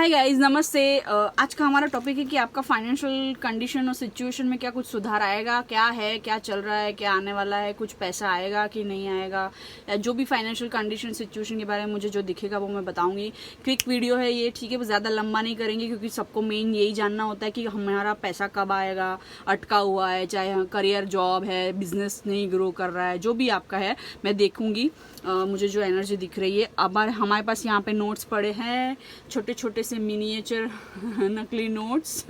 Hi guys, नमस्ते। आज का हमारा टॉपिक है कि आपका फाइनेंशियल कंडीशन और सिचुएशन में क्या कुछ सुधार आएगा, क्या है, क्या चल रहा है, क्या आने वाला है, कुछ पैसा आएगा कि नहीं आएगा, या जो भी फाइनेंशियल कंडीशन सिचुएशन के बारे में मुझे जो दिखेगा वो मैं बताऊंगी। क्विक वीडियो है ये, ठीक है, ज़्यादा लंबा नहीं करेंगे क्योंकि सबको मेन यही जानना होता है कि हमारा पैसा कब आएगा, अटका हुआ है, चाहे करियर, जॉब है, बिजनेस नहीं ग्रो कर रहा है, जो भी आपका है मैं देखूंगी। मुझे जो एनर्जी दिख रही है, अब हमारे पास यहाँ पे नोट्स पड़े हैं, छोटे छोटे से मिनिएचर नकली नोट्स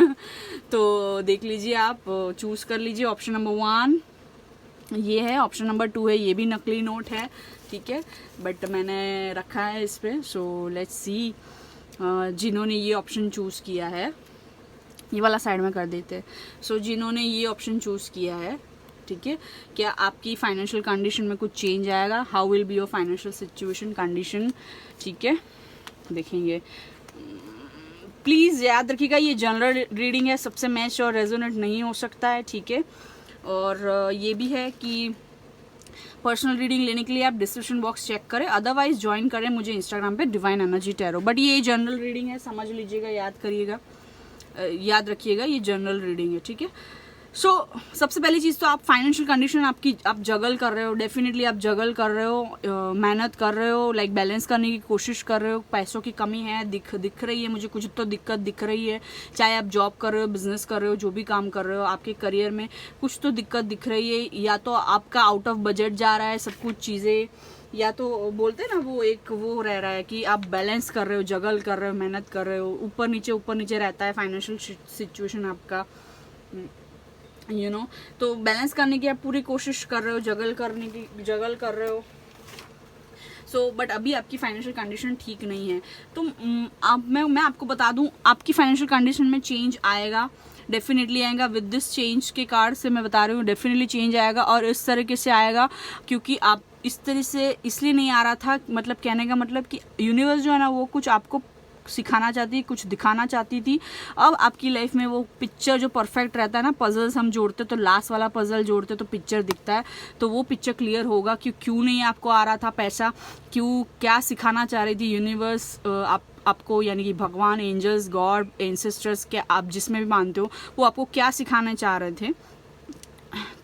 तो देख लीजिए, आप चूज कर लीजिए। ऑप्शन नंबर 1 ये है, ऑप्शन नंबर 2 है, ये भी नकली नोट है, ठीक है, बट मैंने रखा है इस पे। सो लेट्स सी जिन्होंने ये ऑप्शन चूज किया है, ये वाला साइड में कर देते। सो जिन्होंने ये ऑप्शन चूज किया है, ठीक है, क्या आपकी फाइनेंशियल कंडीशन में कुछ चेंज आएगा, how will be your financial situation condition, ठीक है, देखेंगे। प्लीज़ याद रखिएगा ये जनरल रीडिंग है, सबसे मैच और रेजोनेट नहीं हो सकता है, ठीक है। और ये भी है कि पर्सनल रीडिंग लेने के लिए आप डिस्क्रिप्शन बॉक्स चेक करें, अदरवाइज ज्वाइन करें मुझे इंस्टाग्राम पे डिवाइन एनर्जी टैरो। बट ये जनरल रीडिंग है, समझ लीजिएगा, याद करिएगा, याद रखिएगा, ये जनरल रीडिंग है, ठीक है। सो सबसे पहली चीज़ तो आप फाइनेंशियल कंडीशन आप जगल कर रहे हो, डेफिनेटली आप जगल कर रहे हो, मेहनत कर रहे हो, लाइक बैलेंस करने की कोशिश कर रहे हो। पैसों की कमी है, दिख रही है मुझे, कुछ तो दिक्कत दिख रही है, चाहे आप जॉब कर रहे हो, बिजनेस कर रहे हो, जो भी काम कर रहे हो, आपके करियर में कुछ तो दिक्कत दिख रही है, या तो आपका आउट ऑफ बजट जा रहा है सब कुछ चीज़ें, या तो बोलते हैं ना वो एक वो रह रहा है कि आप बैलेंस कर रहे हो, जगल कर रहे हो, मेहनत कर रहे हो, ऊपर नीचे रहता है फाइनेंशियल सिचुएशन आपका, यू नो। तो बैलेंस करने की आप पूरी कोशिश कर रहे हो, जगल कर रहे हो। सो बट अभी आपकी फाइनेंशियल कंडीशन ठीक नहीं है, तो अब मैं आपको बता दूं, आपकी फाइनेंशियल कंडीशन में चेंज आएगा, डेफिनेटली आएगा। विद दिस चेंज के कार्ड से मैं बता रही हूँ, डेफिनेटली चेंज आएगा, और इस तरीके से आएगा क्योंकि आप इस तरह से इसलिए नहीं आ रहा था, मतलब कहने का मतलब कि यूनिवर्स जो है ना वो कुछ आपको सिखाना चाहती, कुछ दिखाना चाहती थी। अब आपकी लाइफ में वो पिक्चर जो परफेक्ट रहता है ना, पजल्स हम जोड़ते तो लास्ट वाला पजल जोड़ते तो पिक्चर दिखता है, तो वो पिक्चर क्लियर होगा कि क्यों नहीं आपको आ रहा था पैसा, क्यों, क्या सिखाना चाह रही थी यूनिवर्स आपको, यानी कि भगवान, एंजल्स, गॉड, एंसेस्टर्स के आप जिसमें भी मानते हो, वो आपको क्या सिखाना चाह रहे थे।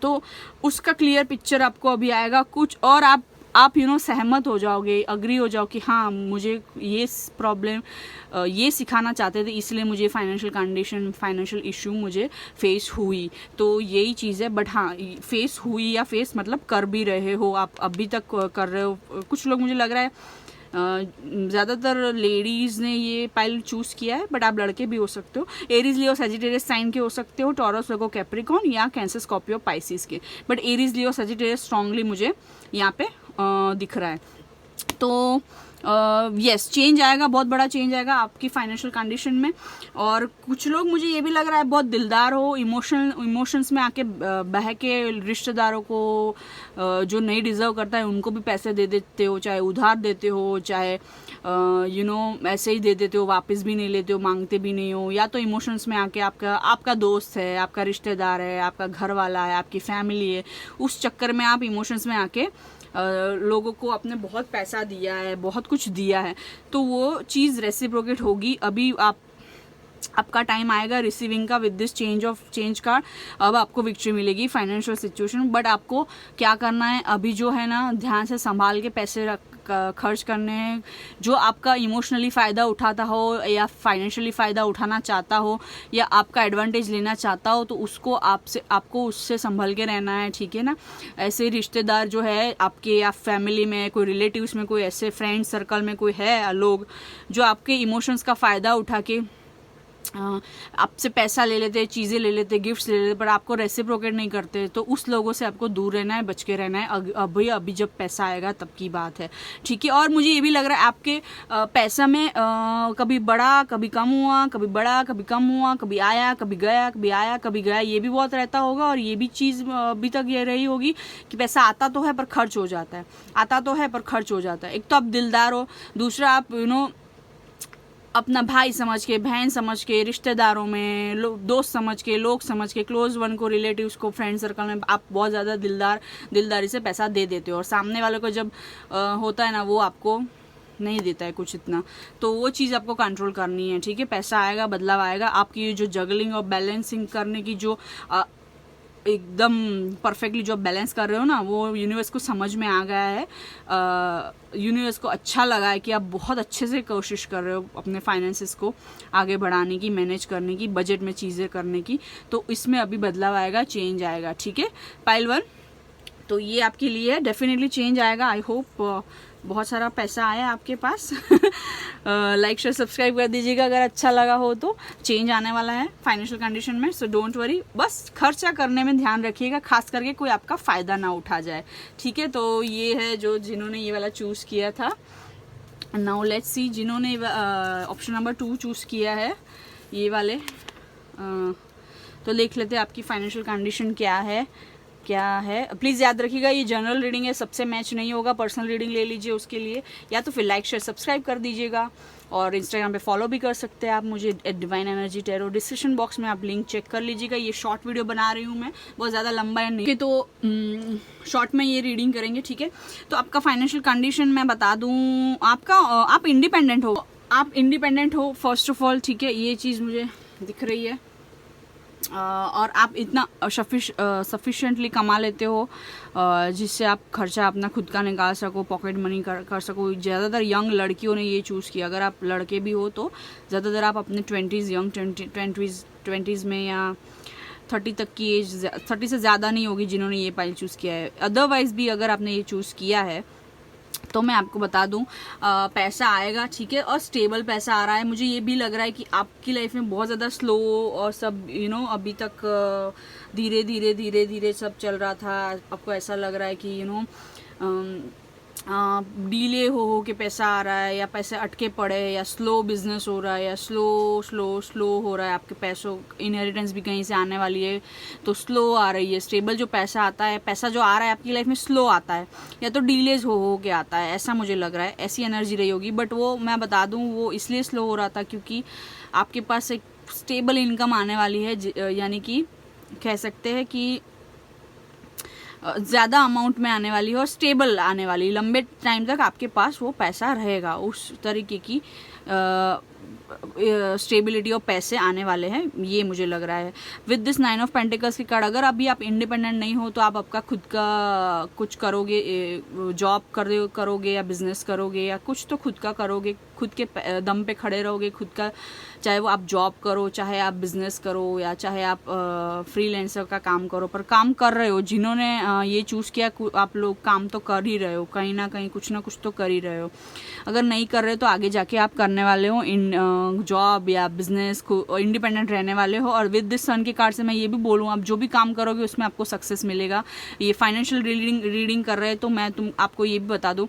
तो उसका क्लियर पिक्चर आपको अभी आएगा कुछ, और आप सहमत हो जाओगे, अग्री हो जाओ कि हाँ मुझे ये प्रॉब्लम ये सिखाना चाहते थे, इसलिए मुझे फाइनेंशियल कंडीशन, फाइनेंशियल इशू मुझे फेस हुई, तो यही चीज़ है। बट हाँ, फेस हुई या फेस मतलब कर भी रहे हो आप, अभी तक कर रहे हो। कुछ लोग, मुझे लग रहा है ज़्यादातर लेडीज़ ने ये पाइल चूज़ किया है, बट आप लड़के भी हो सकते हो, एरीज लियो सजिटेरियस साइन के हो सकते हो, टॉरस, वर्गो, कैप्रिकॉर्न, या कैंसर, स्कॉर्पियो, पाइसिस के। But Aries Leo Sagittarius strongly मुझे यहाँ पे दिख रहा है। तो यस, चेंज आएगा, बहुत बड़ा चेंज आएगा आपकी फाइनेंशियल कंडीशन में। और कुछ लोग, मुझे ये भी लग रहा है, बहुत दिलदार हो, इमोशंस में आके बह के रिश्तेदारों को जो नहीं डिजर्व करता है उनको भी पैसे दे देते हो, चाहे उधार देते हो, चाहे ऐसे ही दे देते हो, वापस भी नहीं लेते हो, मांगते भी नहीं हो, या तो इमोशंस में आके आपका दोस्त है, आपका रिश्तेदार है, आपका घर वाला है, आपकी फैमिली है, उस चक्कर में आप इमोशंस में आके लोगों को अपने बहुत पैसा दिया है, बहुत कुछ दिया है, तो वो चीज़ रेसिप्रोकेट होगी। अभी आपका टाइम आएगा रिसीविंग का, विद दिस चेंज कार्ड अब आपको विक्ट्री मिलेगी फाइनेंशियल सिचुएशन। बट आपको क्या करना है अभी, जो है ना, ध्यान से संभाल के पैसे खर्च करने हैं। जो आपका इमोशनली फ़ायदा उठाता हो, या फाइनेंशियली फ़ायदा उठाना चाहता हो, या आपका एडवांटेज लेना चाहता हो, तो आपको उससे संभल के रहना है, ठीक है ना। ऐसे रिश्तेदार जो है आपके, या फैमिली में कोई रिलेटिव्स में कोई ऐसे फ्रेंड सर्कल में कोई है लोग जो आपके इमोशंस का फ़ायदा उठा के आपसे पैसा ले लेते, चीज़ें ले लेते, गिफ्ट्स ले लेते, पर आपको रेसिप्रोकेट नहीं करते, तो उस लोगों से आपको दूर रहना है, बच के रहना है। अभी जब पैसा आएगा तब की बात है, ठीक है। और मुझे ये भी लग रहा है आपके पैसा में कभी बढ़ा, कभी कम हुआ, कभी बढ़ा, कभी कम हुआ, कभी आया, कभी गया, कभी आया, कभी गया, ये भी बहुत रहता होगा। और ये भी चीज़ अभी तक ये रही होगी कि पैसा आता तो है पर खर्च हो जाता है, आता तो है पर खर्च हो जाता है। एक तो आप दिलदार हो, दूसरा आप अपना भाई समझ के, बहन समझ के, रिश्तेदारों में, दोस्त समझ के, लोग समझ के, क्लोज वन को, रिलेटिव्स को, फ्रेंड सर्कल में आप बहुत ज़्यादा दिलदारी से पैसा दे देते हो। और सामने वाले को जब होता है ना, वो आपको नहीं देता है कुछ इतना, तो वो चीज़ आपको कंट्रोल करनी है, ठीक है। पैसा आएगा, बदलाव आएगा। आपकी जो जगलिंग और बैलेंसिंग करने की जो एकदम परफेक्टली जो बैलेंस कर रहे हो ना, वो यूनिवर्स को समझ में आ गया है। यूनिवर्स को अच्छा लगा है कि आप बहुत अच्छे से कोशिश कर रहे हो अपने फाइनेंसेस को आगे बढ़ाने की, मैनेज करने की, बजट में चीज़ें करने की। तो इसमें अभी बदलाव आएगा, चेंज आएगा, ठीक है पाइल 1। तो ये आपके लिए है, डेफिनेटली चेंज आएगा। आई होप बहुत सारा पैसा आया आपके पास। लाइक शेयर सब्सक्राइब कर दीजिएगा अगर अच्छा लगा हो तो। चेंज आने वाला है फाइनेंशियल कंडीशन में, सो डोंट वरी। बस खर्चा करने में ध्यान रखिएगा, खास करके कोई आपका फ़ायदा ना उठा जाए, ठीक है। तो ये है जो जिन्होंने ये वाला चूज़ किया था। नाउ लेट्स सी जिन्होंने ऑप्शन नंबर 2 चूज़ किया है, ये वाले, तो देख लेते हैं आपकी फाइनेंशियल कंडीशन क्या है। प्लीज़ याद रखिएगा ये जनरल रीडिंग है, सबसे मैच नहीं होगा, पर्सनल रीडिंग ले लीजिए उसके लिए, या तो फिर लाइक शेयर सब्सक्राइब कर दीजिएगा। और इंस्टाग्राम पे फॉलो भी कर सकते हैं आप मुझे, divine energy tarot. Description box में आप लिंक चेक कर लीजिएगा। ये शॉर्ट वीडियो बना रही हूँ मैं, बहुत ज़्यादा लंबा है नहीं, तो शॉर्ट में ये रीडिंग करेंगे, ठीक है। तो आपका फाइनेंशियल कंडीशन मैं बता दूँ, आपका आप इंडिपेंडेंट हो फर्स्ट ऑफ ऑल, ठीक है। ये चीज़ मुझे दिख रही है। और आप इतना सफिशिएंटली कमा लेते हो जिससे आप खर्चा अपना खुद का निकाल सको, पॉकेट मनी कर सको। ज़्यादातर यंग लड़कियों ने ये चूज़ किया। अगर आप लड़के भी हो तो ज़्यादातर आप अपने 20s में या 30 तक की एज, 30 से ज़्यादा नहीं होगी जिन्होंने ये पाइल चूज़ किया है। अदरवाइज़ भी अगर आपने ये चूज़ किया है तो मैं आपको बता दूं, पैसा आएगा, ठीक है, और स्टेबल पैसा आ रहा है। मुझे ये भी लग रहा है कि आपकी लाइफ में बहुत ज़्यादा स्लो और सब अभी तक धीरे धीरे सब चल रहा था। आपको ऐसा लग रहा है कि डीले हो के पैसा आ रहा है, या पैसे अटके पड़े, या स्लो बिजनेस हो रहा है, या स्लो हो रहा है। आपके पैसों इनहेरिटेंस भी कहीं से आने वाली है तो स्लो आ रही है। स्टेबल जो पैसा आता है, पैसा जो आ रहा है आपकी लाइफ में स्लो आता है, या तो डीलेज हो के आता है, ऐसा मुझे लग रहा है। ऐसी एनर्जी रही होगी, बट वो मैं बता दूं वो इसलिए स्लो हो रहा था क्योंकि आपके पास एक स्टेबल इनकम आने वाली है, यानी कि कह सकते हैं कि ज़्यादा अमाउंट में आने वाली है और स्टेबल आने वाली, लंबे टाइम तक आपके पास वो पैसा रहेगा। उस तरीके की स्टेबिलिटी और पैसे आने वाले हैं, ये मुझे लग रहा है। विद दिस 9 ऑफ पेंटिकल्स की कार्ड, अगर अभी आप इंडिपेंडेंट नहीं हो तो आप आपका खुद का कुछ करोगे, जॉब करोगे या बिजनेस करोगे, या कुछ तो खुद का करोगे, खुद के दम पे खड़े रहोगे खुद का। चाहे वो आप जॉब करो, चाहे आप बिजनेस करो, या चाहे आप फ्रीलांसर का काम करो, पर काम कर रहे हो। जिन्होंने ये चूज़ किया, आप लोग काम तो कर ही रहे हो, कहीं ना कहीं कुछ ना कुछ तो कर ही रहे हो। अगर नहीं कर रहे तो आगे जाके आप करने वाले हो जॉब या बिजनेस को, इंडिपेंडेंट रहने वाले हो। और विद दिस सन के कार्ड से मैं ये भी बोलूँ, आप जो भी काम करोगे उसमें आपको सक्सेस मिलेगा। ये फाइनेंशियल रीडिंग कर रहे हैं तो मैं आपको ये भी बता दूँ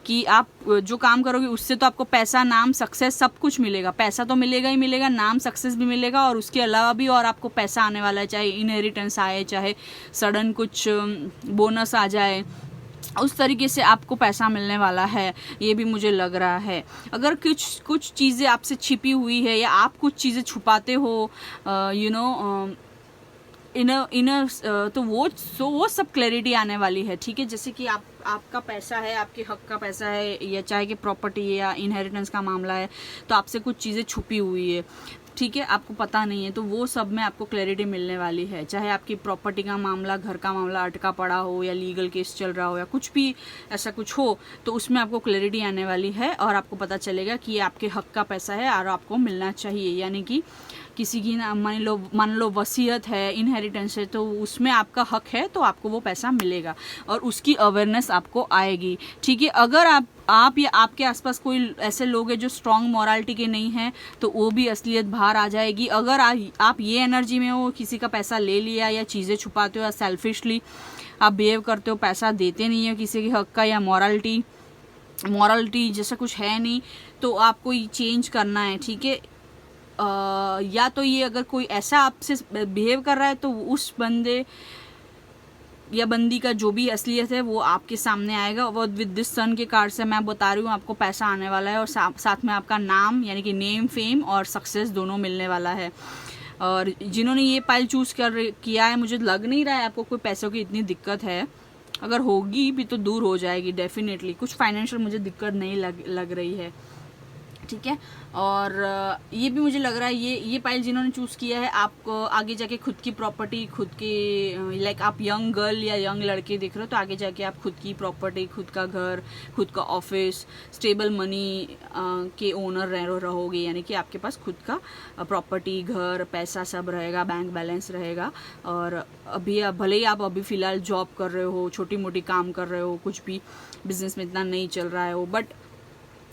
कि आप जो काम करोगे उससे तो आपको पैसा, नाम, सक्सेस सब कुछ मिलेगा। पैसा तो मिलेगा ही मिलेगा, नाम, सक्सेस भी मिलेगा, और उसके अलावा भी और आपको पैसा आने वाला है। चाहे इनहेरिटेंस आए, चाहे सडन कुछ बोनस आ जाए, उस तरीके से आपको पैसा मिलने वाला है, ये भी मुझे लग रहा है। अगर कुछ चीज़ें आपसे छिपी हुई है, या आप कुछ चीज़ें छुपाते हो तो वो सब क्लैरिटी आने वाली है, ठीक है। जैसे कि आपका पैसा है, आपके हक का पैसा है, या चाहे कि प्रॉपर्टी है या इनहेरिटेंस का मामला है, तो आपसे कुछ चीज़ें छुपी हुई है, ठीक है, आपको पता नहीं है, तो वो सब में आपको क्लैरिटी मिलने वाली है। चाहे आपकी प्रॉपर्टी का मामला, घर का मामला अटका पड़ा हो, या लीगल केस चल रहा हो, या कुछ भी ऐसा कुछ हो, तो उसमें आपको क्लैरिटी आने वाली है, और आपको पता चलेगा कि ये आपके हक का पैसा है और आपको मिलना चाहिए। यानी कि किसी की मान लो वसीयत है, इनहेरिटेंस है, तो उसमें आपका हक है, तो आपको वो पैसा मिलेगा, और उसकी अवेयरनेस आपको आएगी, ठीक है। अगर आप या आपके आसपास कोई ऐसे लोग हैं जो स्ट्रॉन्ग मोरालिटी के नहीं हैं, तो वो भी असलियत बाहर आ जाएगी। अगर आप ये एनर्जी में हो, किसी का पैसा ले लिया, या चीज़ें छुपाते हो, या सेल्फिशली आप बिहेव करते हो, पैसा देते नहीं हो किसी के हक का, या मॉरलिटी जैसा कुछ है नहीं, तो आपको ये चेंज करना है, ठीक है। या तो ये अगर कोई ऐसा आपसे बिहेव कर रहा है तो उस बंदे या बंदी का जो भी असलियत है वो आपके सामने आएगा। वो विद दिस सन के कार्ड से मैं बता रही हूँ आपको पैसा आने वाला है, और साथ में आपका नाम, यानी कि नेम, फेम और सक्सेस दोनों मिलने वाला है। और जिन्होंने ये पाइल चूज़ किया है, मुझे लग नहीं रहा है आपको कोई पैसों की इतनी दिक्कत है। अगर होगी भी तो दूर हो जाएगी डेफिनेटली। कुछ फाइनेंशियल मुझे दिक्कत नहीं लग रही है, ठीक है। और ये भी मुझे लग रहा है ये पाइल जिन्होंने चूज़ किया है, आप आगे जाके खुद की प्रॉपर्टी, खुद के लाइक आप यंग गर्ल या यंग लड़के देख रहे हो तो आगे जाके आप खुद की प्रॉपर्टी, खुद का घर, खुद का ऑफिस, स्टेबल मनी के ओनर रहोगे, यानी कि आपके पास खुद का प्रॉपर्टी, घर, पैसा सब रहेगा, बैंक बैलेंस रहेगा। और अभी भले ही आप अभी फ़िलहाल जॉब कर रहे हो, छोटी मोटी काम कर रहे हो, कुछ भी बिजनेस में इतना नहीं चल रहा है वो, बट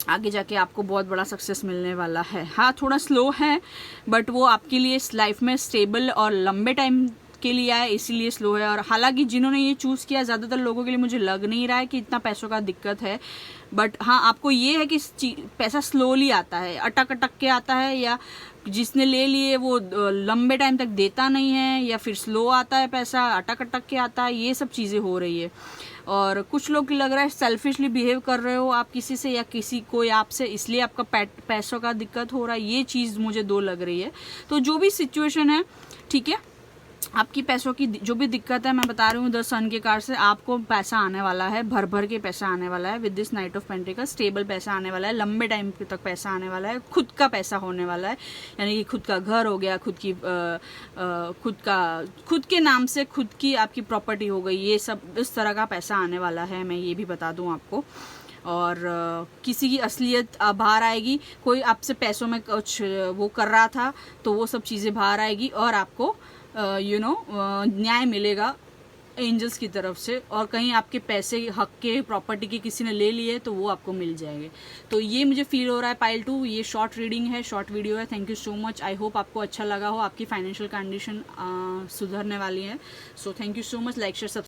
आगे जाके आपको बहुत बड़ा सक्सेस मिलने वाला है। हाँ, थोड़ा स्लो है बट वो आपके लिए लाइफ में स्टेबल और लंबे टाइम के लिए आया, इसीलिए स्लो है। और हालांकि जिन्होंने ये चूज़ किया, ज़्यादातर लोगों के लिए मुझे लग नहीं रहा है कि इतना पैसों का दिक्कत है। बट हाँ, आपको ये है कि पैसा स्लोली आता है, अटक अटक के आता है, या जिसने ले लिए वो लंबे टाइम तक देता नहीं है, या फिर स्लो आता है पैसा, अटक अटक के आता है, ये सब चीज़ें हो रही है। और कुछ लोग लग रहा है सेल्फिशली बिहेव कर रहे हो आप किसी से, या किसी कोई आपसे, इसलिए आपका पैसों का दिक्कत हो रहा है, ये चीज़ मुझे दो लग रही है। तो जो भी सिचुएशन है, ठीक है, आपकी पैसों की जो भी दिक्कत है, मैं बता रही हूँ 10 सन के कार्ड से आपको पैसा आने वाला है, भर भर के पैसा आने वाला है। With this night of pentacle stable पैसा आने वाला है, लंबे टाइम तक पैसा आने वाला है, खुद का पैसा होने वाला है, यानी कि खुद का घर हो गया, खुद के नाम से खुद की आपकी प्रॉपर्टी हो गई, ये सब इस तरह का पैसा आने वाला है, मैं ये भी बता दूँ आपको। और किसी की असलियत बाहर आएगी, कोई आपसे पैसों में कुछ वो कर रहा था तो वो सब चीज़ें बाहर आएगी, और आपको न्याय मिलेगा एंजल्स की तरफ से। और कहीं आपके पैसे, हक के, प्रॉपर्टी के किसी ने ले लिए तो वो आपको मिल जाएंगे। तो ये मुझे फील हो रहा है पाइल 2। ये शॉर्ट रीडिंग है, शॉर्ट वीडियो है। Thank you so much. I hope आपको अच्छा लगा हो, आपकी फाइनेंशियल कंडीशन सुधरने वाली है। So thank you so much. Like share